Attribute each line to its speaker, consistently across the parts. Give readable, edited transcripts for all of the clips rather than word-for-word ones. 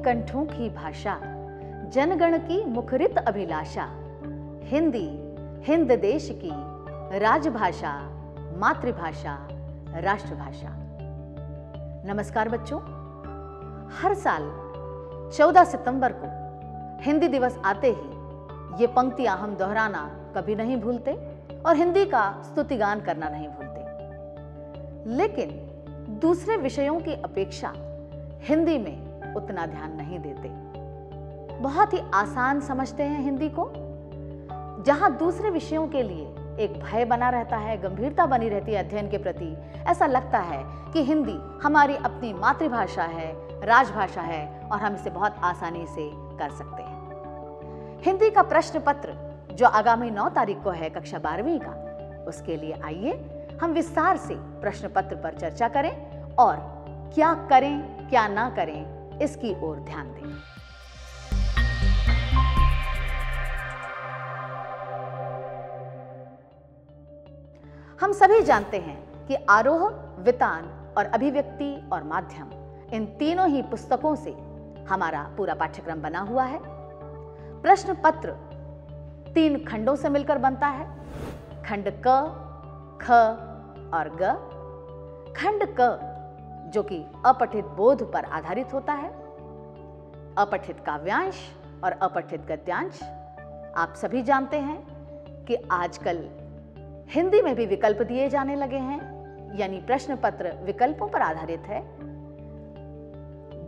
Speaker 1: कंठों की भाषा, जनगण की मुखरित अभिलाषा, हिंदी हिंद देश की राजभाषा, मातृभाषा, राष्ट्रभाषा। नमस्कार बच्चों, हर साल 14 सितंबर को हिंदी दिवस आते ही ये पंक्तियां हम दोहराना कभी नहीं भूलते और हिंदी का स्तुतिगान करना नहीं भूलते। लेकिन दूसरे विषयों की अपेक्षा हिंदी में उतना ध्यान नहीं देते। बहुत ही आसान समझते हैं हिंदी को। जहां दूसरे विषयों के लिए एक भय बना रहता है, गंभीरता बनी रहती है अध्ययन के प्रति, ऐसा लगता है कि हिंदी हमारी अपनी मातृभाषा है, राजभाषा है और हम इसे बहुत आसानी से कर सकते हैं। हिंदी का प्रश्न पत्र जो आगामी 9 तारीख को है कक्षा 12वीं का, उसके लिए आइए हम विस्तार से प्रश्न पत्र पर चर्चा करें और क्या करें क्या ना करें इसकी ओर ध्यान दें। हम सभी जानते हैं कि आरोह, वितान और अभिव्यक्ति और माध्यम, इन तीनों ही पुस्तकों से हमारा पूरा पाठ्यक्रम बना हुआ है। प्रश्न पत्र 3 खंडों से मिलकर बनता है, खंड क, ख और ग। खंड क जो कि अपठित बोध पर आधारित होता है, अपठित काव्यांश और अपठित गद्यांश। आप सभी जानते हैं कि आजकल हिंदी में भी विकल्प दिए जाने लगे हैं, यानी प्रश्न पत्र विकल्पों पर आधारित है।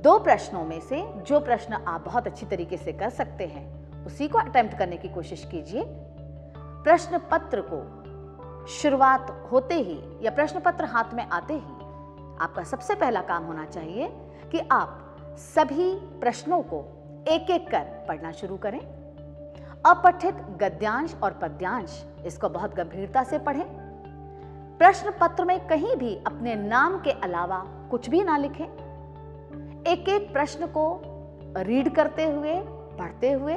Speaker 1: 2 प्रश्नों में से जो प्रश्न आप बहुत अच्छी तरीके से कर सकते हैं उसी को अटेम्प्ट करने की कोशिश कीजिए। प्रश्न पत्र को शुरुआत होते ही या प्रश्न पत्र हाथ में आते ही आपका सबसे पहला काम होना चाहिए कि आप सभी प्रश्नों को एक एक कर पढ़ना शुरू करें। अपठित गद्यांश और पद्यांश, इसको बहुत गंभीरता से पढ़ें। प्रश्न पत्र में कहीं भी अपने नाम के अलावा कुछ भी ना लिखें। एक एक प्रश्न को रीड करते हुए, पढ़ते हुए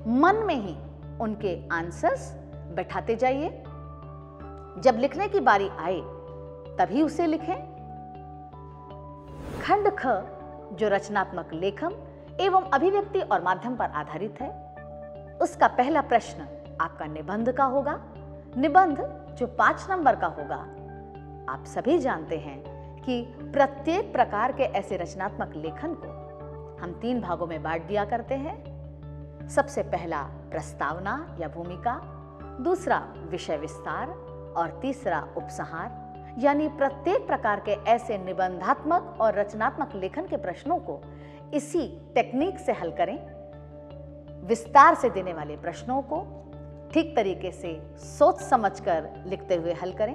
Speaker 1: मन में ही उनके आंसर्स बैठाते जाइए। जब लिखने की बारी आए तभी उसे लिखें। खंड ख जो रचनात्मक लेखन एवं अभिव्यक्ति और माध्यम पर आधारित है, उसका पहला प्रश्न आपका निबंध का होगा। निबंध जो 5 नंबर का होगा। आप सभी जानते हैं कि प्रत्येक प्रकार के ऐसे रचनात्मक लेखन को हम 3 भागों में बांट दिया करते हैं। सबसे पहला प्रस्तावना या भूमिका, दूसरा विषय विस्तार और तीसरा उपसंहार। यानी प्रत्येक प्रकार के ऐसे निबंधात्मक और रचनात्मक लेखन के प्रश्नों को इसी टेक्निक से हल करें। विस्तार से देने वाले प्रश्नों को ठीक तरीके से सोच समझकर लिखते हुए हल करें।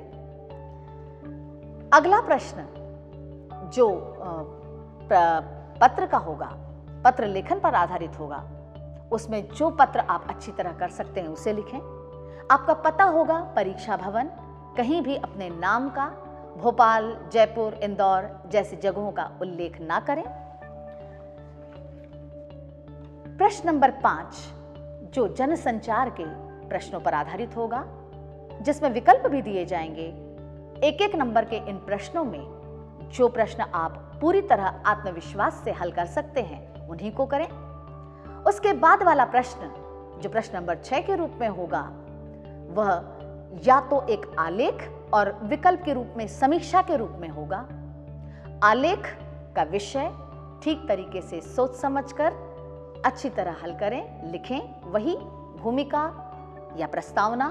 Speaker 1: अगला प्रश्न जो पत्र का होगा, पत्र लेखन पर आधारित होगा, उसमें जो पत्र आप अच्छी तरह कर सकते हैं उसे लिखें। आपका पता होगा परीक्षा भवन, कहीं भी अपने नाम का भोपाल, जयपुर, इंदौर जैसी जगहों का उल्लेख ना करें। प्रश्न नंबर 5 जो जनसंचार के प्रश्नों पर आधारित होगा, जिसमें विकल्प भी दिए जाएंगे। एक एक नंबर के इन प्रश्नों में जो प्रश्न आप पूरी तरह आत्मविश्वास से हल कर सकते हैं उन्हीं को करें। उसके बाद वाला प्रश्न जो प्रश्न नंबर 6 के रूप में होगा, वह या तो एक आलेख और विकल्प के रूप में समीक्षा के रूप में होगा। आलेख का विषय ठीक तरीके से सोच समझकर अच्छी तरह हल करें, लिखें। वही भूमिका या प्रस्तावना,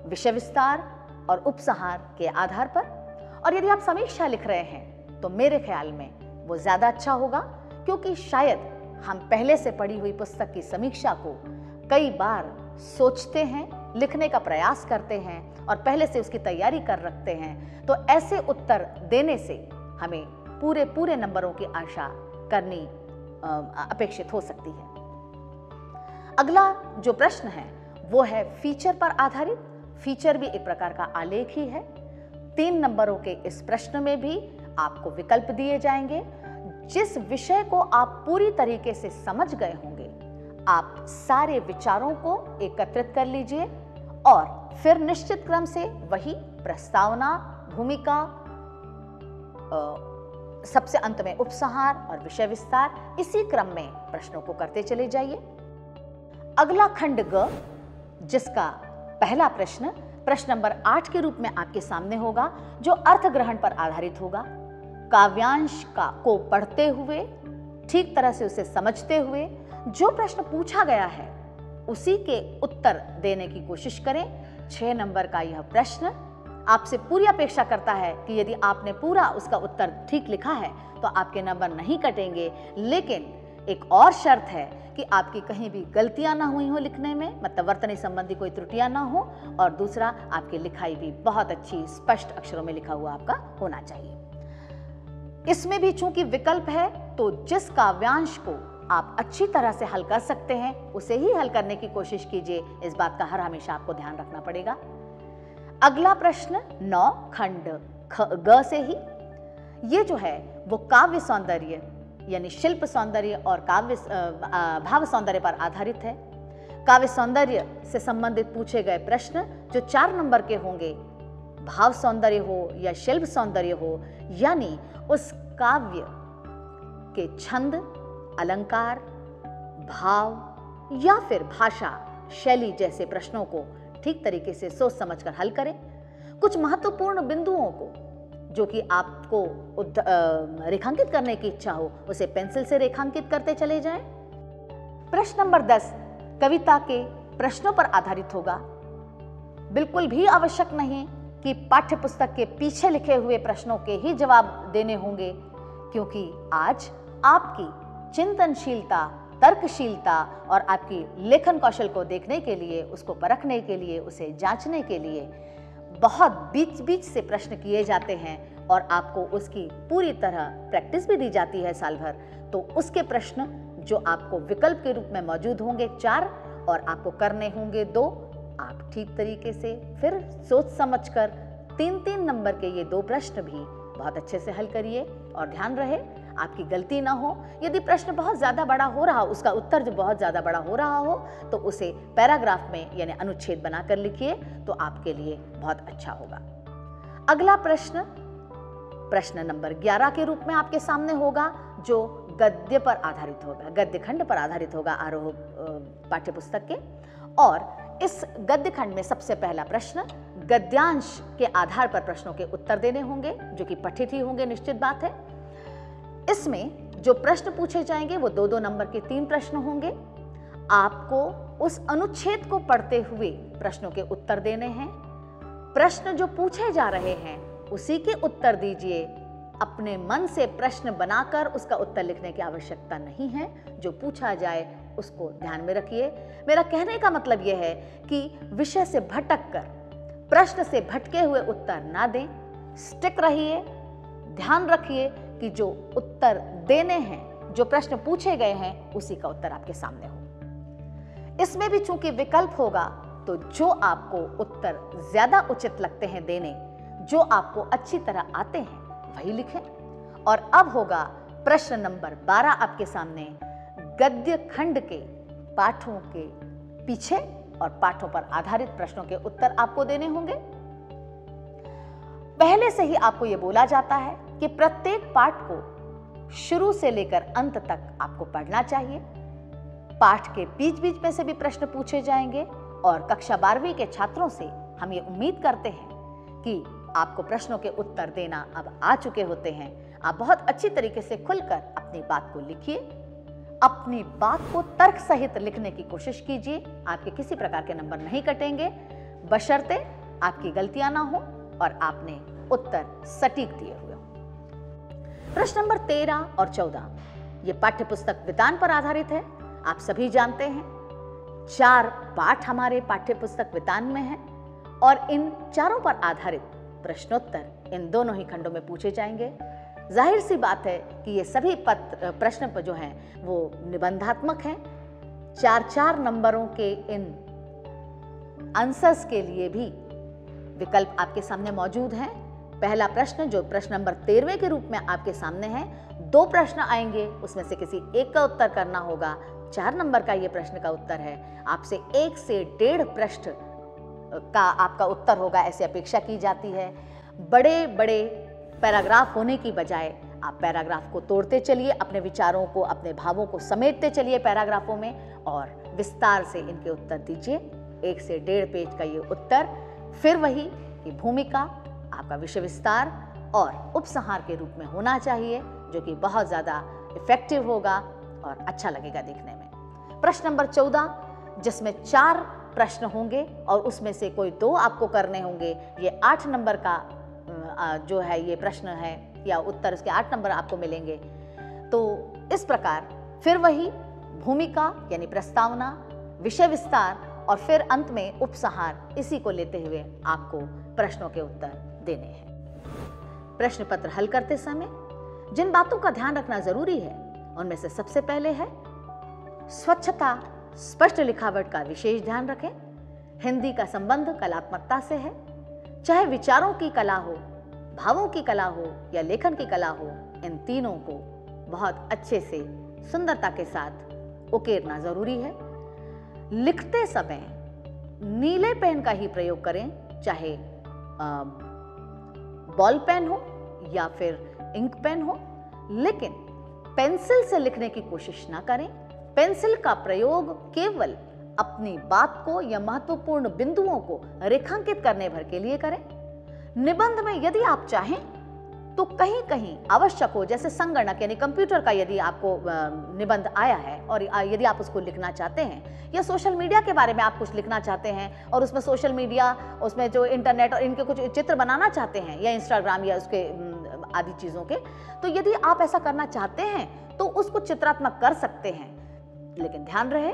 Speaker 1: विषय विस्तार और उपसंहार के आधार पर। और यदि आप समीक्षा लिख रहे हैं तो मेरे ख्याल में वो ज्यादा अच्छा होगा, क्योंकि शायद हम पहले से पढ़ी हुई पुस्तक की समीक्षा को कई बार सोचते हैं, लिखने का प्रयास करते हैं और पहले से उसकी तैयारी कर रखते हैं। तो ऐसे उत्तर देने से हमें पूरे नंबरों की आशा करनी अपेक्षित हो सकती है। अगला जो प्रश्न है वो है फीचर पर आधारित। फीचर भी एक प्रकार का आलेख ही है। 3 नंबरों के इस प्रश्न में भी आपको विकल्प दिए जाएंगे। जिस विषय को आप पूरी तरीके से समझ गए होंगे, आप सारे विचारों को एकत्रित कर लीजिए और फिर निश्चित क्रम से वही प्रस्तावना, भूमिका, सबसे अंत में उपसंहार और विषय विस्तार, इसी क्रम में प्रश्नों को करते चले जाइए। अगला खंड ग, जिसका पहला प्रश्न प्रश्न नंबर 8 के रूप में आपके सामने होगा, जो अर्थ ग्रहण पर आधारित होगा। काव्यांश को पढ़ते हुए, ठीक तरह से उसे समझते हुए जो प्रश्न पूछा गया है उसी के उत्तर देने की कोशिश करें। 6 नंबर का यह प्रश्न आपसे पूरी अपेक्षा करता है कि यदि आपने पूरा उसका उत्तर ठीक लिखा है तो आपके नंबर नहीं कटेंगे, लेकिन एक और शर्त है कि आपकी कहीं भी गलतियां ना हुई हो लिखने में, मतलब वर्तनी संबंधी कोई त्रुटियां ना हो, और दूसरा आपकी लिखाई भी बहुत अच्छी स्पष्ट अक्षरों में लिखा हुआ आपका होना चाहिए। इसमें भी चूंकि विकल्प है तो जिस काव्यांश को आप अच्छी तरह से हल कर सकते हैं उसे ही हल करने की कोशिश कीजिए। इस बात का हर हमेशा आपको ध्यान रखना पड़ेगा। अगला प्रश्न 9 खंड ग से ही, ये जो है वो काव्य सौंदर्य यानी शिल्प सौंदर्य और काव्य भाव सौंदर्य पर आधारित है। काव्य सौंदर्य से संबंधित पूछे गए प्रश्न जो 4 नंबर के होंगे, भाव सौंदर्य हो या शिल्प सौंदर्य हो, यानी उस काव्य के छंद, अलंकार, भाव या फिर भाषा शैली जैसे प्रश्नों को ठीक तरीके से सोच समझकर हल करें। कुछ महत्वपूर्ण बिंदुओं को जो कि आपको रेखांकित करने की इच्छा हो उसे पेंसिल से रेखांकित करते चले जाएं। प्रश्न नंबर 10 कविता के प्रश्नों पर आधारित होगा। बिल्कुल भी आवश्यक नहीं कि पाठ्य पुस्तक के पीछे लिखे हुए प्रश्नों के ही जवाब देने होंगे, क्योंकि आज आपकी चिंतनशीलता, तर्कशीलता और आपकी लेखन कौशल को देखने के लिए, उसको परखने के लिए, उसे जांचने के लिए बहुत बीच बीच से प्रश्न किए जाते हैं और आपको उसकी पूरी तरह प्रैक्टिस भी दी जाती है साल भर। तो उसके प्रश्न जो आपको विकल्प के रूप में मौजूद होंगे 4 और आपको करने होंगे 2, आप ठीक तरीके से फिर सोच समझकर 3-3 नंबर के ये 2 प्रश्न भी बहुत अच्छे से हल करिए। और ध्यान रहे आपकी गलती ना हो। यदि प्रश्न बहुत ज्यादा बड़ा हो रहा, उसका उत्तर जो बहुत ज्यादा बड़ा हो रहा हो, तो उसे पैराग्राफ में यानी अनुच्छेद बनाकर लिखिए, तो आपके लिए बहुत अच्छा होगा। अगला प्रश्न प्रश्न नंबर 11 के रूप में आपके सामने होगा, जो गद्य पर आधारित होगा, गद्य खंड पर आधारित होगा आरोह पाठ्य पुस्तक के। और इस गद्य खंड में सबसे पहला प्रश्न गद्यांश के आधार पर प्रश्नों के उत्तर देने होंगे, जो कि पठित ही होंगे, निश्चित बात है। इसमें जो प्रश्न पूछे जाएंगे वो 2-2 नंबर के 3 प्रश्न होंगे। आपको उस अनुच्छेद को पढ़ते हुए प्रश्नों के उत्तर देने हैं। प्रश्न जो पूछे जा रहे हैं उसी के उत्तर दीजिए। अपने मन से प्रश्न बनाकर उसका उत्तर लिखने की आवश्यकता नहीं है। जो पूछा जाए उसको ध्यान में रखिए। मेरा कहने का मतलब यह है कि विषय से भटक कर, प्रश्न से भटके हुए उत्तर ना दें। स्टिक रहिए, ध्यान रखिए कि जो उत्तर देने हैं, जो प्रश्न पूछे गए हैं, उसी का उत्तर आपके सामने हो। इसमें भी चूंकि विकल्प होगा तो जो आपको उत्तर ज्यादा उचित लगते हैं देने, जो आपको अच्छी तरह आते हैं, वही लिखें। और अब होगा प्रश्न नंबर 12 आपके सामने। गद्य खंड के पाठों के पीछे और पाठों पर आधारित प्रश्नों के उत्तर आपको देने होंगे। पहले से ही आपको यह बोला जाता है कि प्रत्येक पाठ को शुरू से लेकर अंत तक आपको पढ़ना चाहिए। पाठ के बीच बीच में से भी प्रश्न पूछे जाएंगे और कक्षा 12वीं के छात्रों से हम ये उम्मीद करते हैं कि आपको प्रश्नों के उत्तर देना अब आ चुके होते हैं। आप बहुत अच्छी तरीके से खुलकर अपनी बात को लिखिए, अपनी बात को तर्क सहित लिखने की कोशिश कीजिए। आपके किसी प्रकार के नंबर नहीं कटेंगे, बशर्ते आपकी गलतियां ना हो और आपने उत्तर सटीक दिए हुए हो। प्रश्न नंबर 13 और 14 ये पाठ्य पुस्तक वितान पर आधारित है। आप सभी जानते हैं 4 पाठ हमारे पाठ्य पुस्तक वितान में हैं और इन चारों पर आधारित प्रश्नोत्तर इन दोनों ही खंडों में पूछे जाएंगे। जाहिर सी बात है कि ये सभी प्रश्न पर जो हैं वो निबंधात्मक हैं। 4-4 नंबरों के इन आंसर्स के लिए भी विकल्प आपके सामने मौजूद हैं। पहला प्रश्न जो प्रश्न नंबर 13वें के रूप में आपके सामने है, 2 प्रश्न आएंगे, उसमें से किसी एक का उत्तर करना होगा। 4 नंबर का ये प्रश्न का उत्तर है। आपसे 1 से 1.5 प्रश्न का आपका उत्तर होगा, ऐसी अपेक्षा की जाती है। बड़े बड़े पैराग्राफ होने की बजाय आप पैराग्राफ को तोड़ते चलिए, अपने विचारों को, अपने भावों को समेटते चलिए पैराग्राफों में और विस्तार से इनके उत्तर दीजिए। 1 से 1.5 पेज का ये उत्तर फिर वही कि भूमिका, आपका विषय विस्तार और उपसंहार के रूप में होना चाहिए, जो कि बहुत ज़्यादा इफेक्टिव होगा और अच्छा लगेगा देखने में। प्रश्न नंबर 14, जिसमें 4 प्रश्न होंगे और उसमें से कोई 2 आपको करने होंगे। ये 8 नंबर का जो है ये प्रश्न है या उत्तर, इसके 8 नंबर आपको मिलेंगे। तो इस प्रकार फिर वही भूमिका यानी प्रस्तावना, विषय विस्तार और फिर अंत में उपसंहार, इसी को लेते हुए आपको प्रश्नों के उत्तर देने हैं। प्रश्न पत्र हल करते समय जिन बातों का ध्यान रखना जरूरी है उनमें से सबसे पहले है स्वच्छता, स्पष्ट लिखावट का विशेष ध्यान रखें। हिंदी का संबंध कलात्मकता से है, चाहे विचारों की कला हो, भावों की कला हो या लेखन की कला हो, इन तीनों को बहुत अच्छे से सुंदरता के साथ उकेरना जरूरी है। लिखते समय नीले पेन का ही प्रयोग करें, चाहे बॉल पेन हो या फिर इंक पेन हो, लेकिन पेंसिल से लिखने की कोशिश ना करें। पेंसिल का प्रयोग केवल अपनी बात को या महत्वपूर्ण बिंदुओं को रेखांकित करने भर के लिए करें। निबंध में यदि आप चाहें तो कहीं कहीं आवश्यक हो, जैसे संगणक यानी कंप्यूटर का यदि आपको निबंध आया है और यदि आप उसको लिखना चाहते हैं, या सोशल मीडिया के बारे में आप कुछ लिखना चाहते हैं और उसमें सोशल मीडिया, उसमें जो इंटरनेट और इनके कुछ चित्र बनाना चाहते हैं या इंस्टाग्राम या उसके आदि चीज़ों के, तो यदि आप ऐसा करना चाहते हैं तो उसको चित्रात्मक कर सकते हैं। लेकिन ध्यान रहे,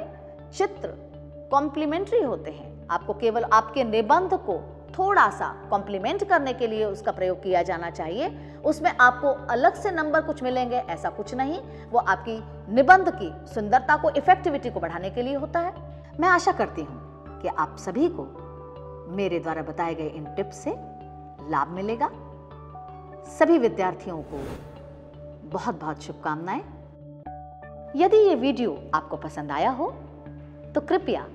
Speaker 1: चित्र कॉम्प्लीमेंट्री होते हैं। आपको केवल आपके निबंध को थोड़ा सा कॉम्प्लीमेंट करने के लिए उसका प्रयोग किया जाना चाहिए। उसमें आपको अलग से नंबर कुछ मिलेंगे ऐसा कुछ नहीं, वो आपकी निबंध की सुंदरता को, इफेक्टिविटी को बढ़ाने के लिए होता है। मैं आशा करती हूँ कि आप सभी को मेरे द्वारा बताए गए इन टिप्स से लाभ मिलेगा। सभी विद्यार्थियों को बहुत बहुत शुभकामनाएं। यदि ये वीडियो आपको पसंद आया हो तो कृपया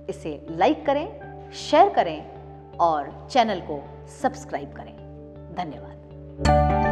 Speaker 1: इसे लाइक करें, शेयर करें और चैनल को सब्सक्राइब करें। धन्यवाद।